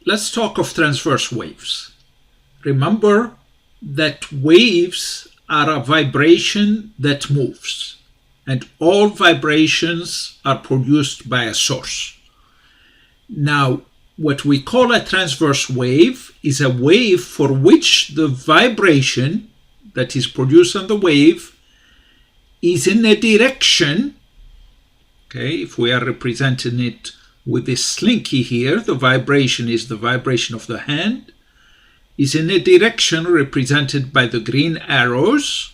let's talk of transverse waves. Remember that waves are a vibration that moves, and all vibrations are produced by a source. Now, what we call a transverse wave is a wave for which the vibration that is produced on the wave is in a direction. Okay, if we are representing it with this slinky here, the vibration is the vibration of the hand, is in a direction represented by the green arrows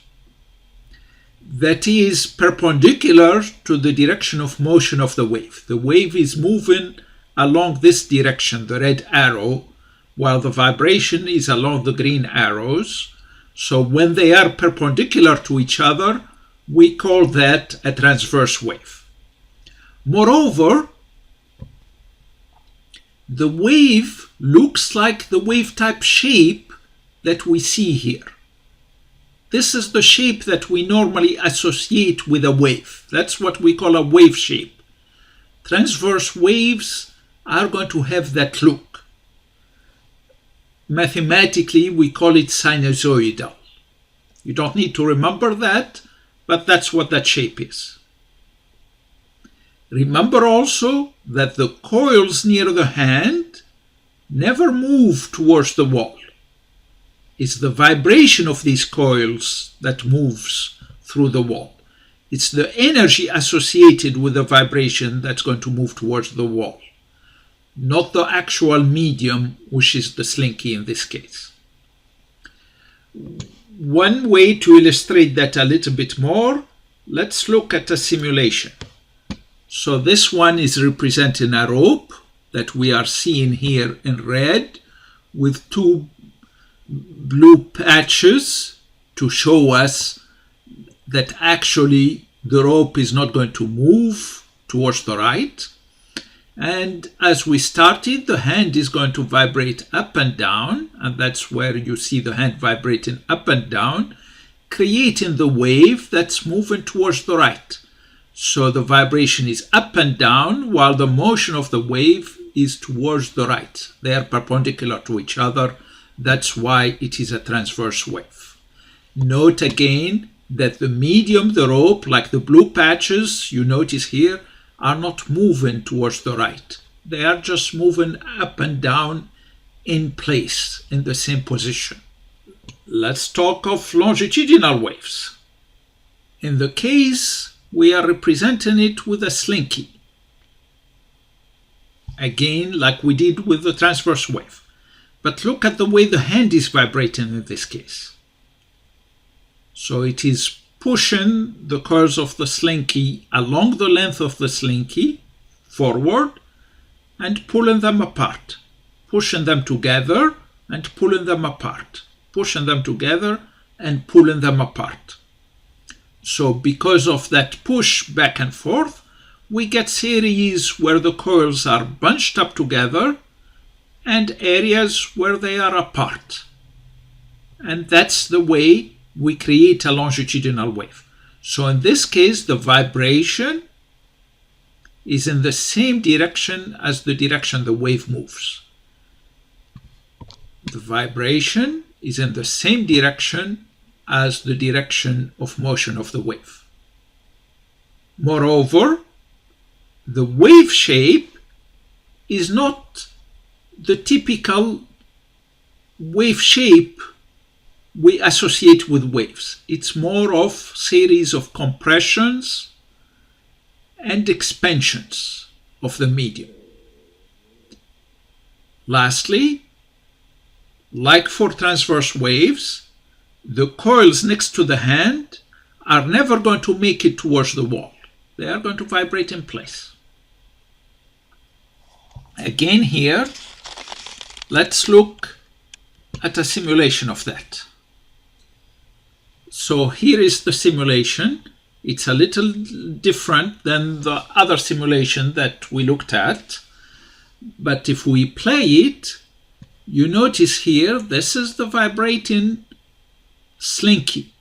that is perpendicular to the direction of motion of the wave. The wave is moving along this direction, the red arrow, while the vibration is along the green arrows. So when they are perpendicular to each other, we call that a transverse wave. Moreover, the wave looks like the wave type shape that we see here. This is the shape that we normally associate with a wave. That's what we call a wave shape. Transverse waves are going to have that look. Mathematically, we call it sinusoidal. You don't need to remember that, but that's what that shape is. Remember also that the coils near the hand never move towards the wall. It's the vibration of these coils that moves through the wall. It's the energy associated with the vibration that's going to move towards the wall, not the actual medium, which is the slinky in this case. One way to illustrate that a little bit more, let's look at a simulation. So this one is representing a rope that we are seeing here in red with two blue patches to show us that actually the rope is not going to move towards the right. And as we started, the hand is going to vibrate up and down, and that's where you see the hand vibrating up and down, creating the wave that's moving towards the right. So the vibration is up and down while the motion of the wave is towards the right. They are perpendicular to each other. That's why it is a transverse wave. Note again that the medium, the rope, like the blue patches you notice here, are not moving towards the right. They are just moving up and down in place, in the same position. Let's talk of longitudinal waves. In the case, we are representing it with a slinky. Again, like we did with the transverse wave. But look at the way the hand is vibrating in this case. So it is pushing the coils of the slinky along the length of the slinky forward and pulling them apart, pushing them together and pulling them apart, pushing them together and pulling them apart. So because of that push back and forth, we get series where the coils are bunched up together and areas where they are apart. And that's the way we create a longitudinal wave. So in this case, the vibration is in the same direction as the direction the wave moves. The vibration is in the same direction as the direction of motion of the wave. Moreover, the wave shape is not the typical wave shape we associate with waves. It's more of series of compressions and expansions of the medium. Lastly, like for transverse waves, the coils next to the hand are never going to make it towards the wall. They are going to vibrate in place. Again here, let's look at a simulation of that. So here is the simulation. It's a little different than the other simulation that we looked at. But if we play it, you notice here, this is the vibrating slinky.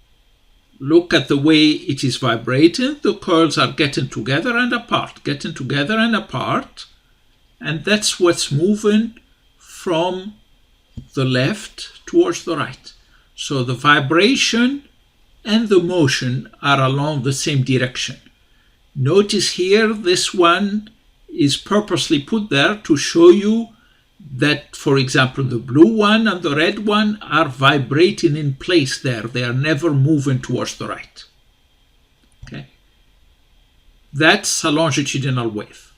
Look at the way it is vibrating. The coils are getting together and apart, getting together and apart. And that's what's moving from the left towards the right. So the vibration and the motion are along the same direction. Notice here, this one is purposely put there to show you that, for example, the blue one and the red one are vibrating in place there. They are never moving towards the right. Okay. That's a longitudinal wave.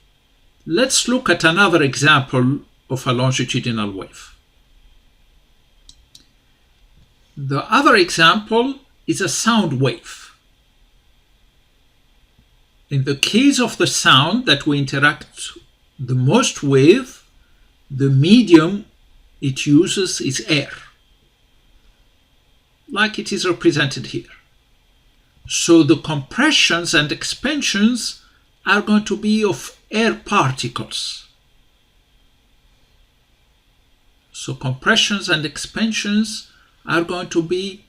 Let's look at another example of a longitudinal wave. The other example is a sound wave. In the case of the sound that we interact the most with, the medium it uses is air, like it is represented here. So the compressions and expansions are going to be of air particles. So compressions and expansions are going to be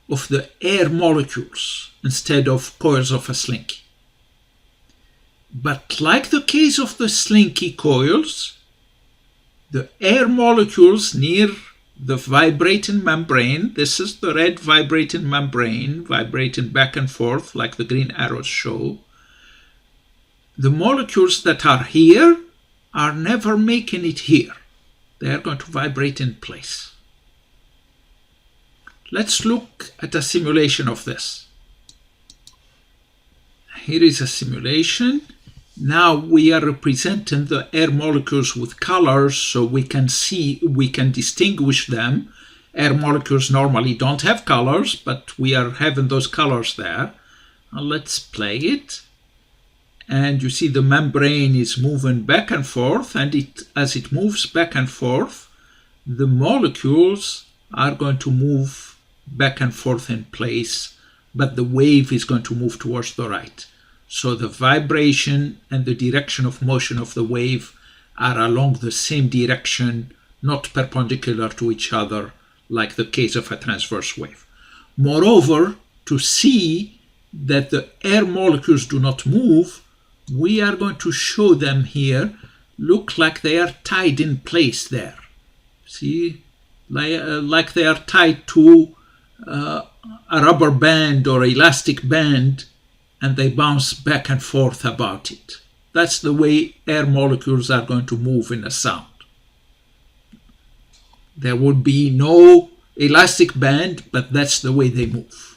of the air molecules instead of coils of a slinky. But like the case of the slinky coils, the air molecules near the vibrating membrane, this is the red vibrating membrane, vibrating back and forth like the green arrows show, the molecules that are here are never making it here. They are going to vibrate in place. Let's look at a simulation of this. Here is a simulation. Now we are representing the air molecules with colors so we can distinguish them. Air molecules normally don't have colors, but we are having those colors there. Now let's play it. And you see the membrane is moving back and forth, and as it moves back and forth, the molecules are going to move back and forth in place, but the wave is going to move towards the right. So the vibration and the direction of motion of the wave are along the same direction, not perpendicular to each other, like the case of a transverse wave. Moreover, to see that the air molecules do not move, we are going to show them here, look like they are tied in place there. See, like they are tied to a rubber band or elastic band, and they bounce back and forth about it. That's the way air molecules are going to move in a sound. There would be no elastic band, but that's the way they move.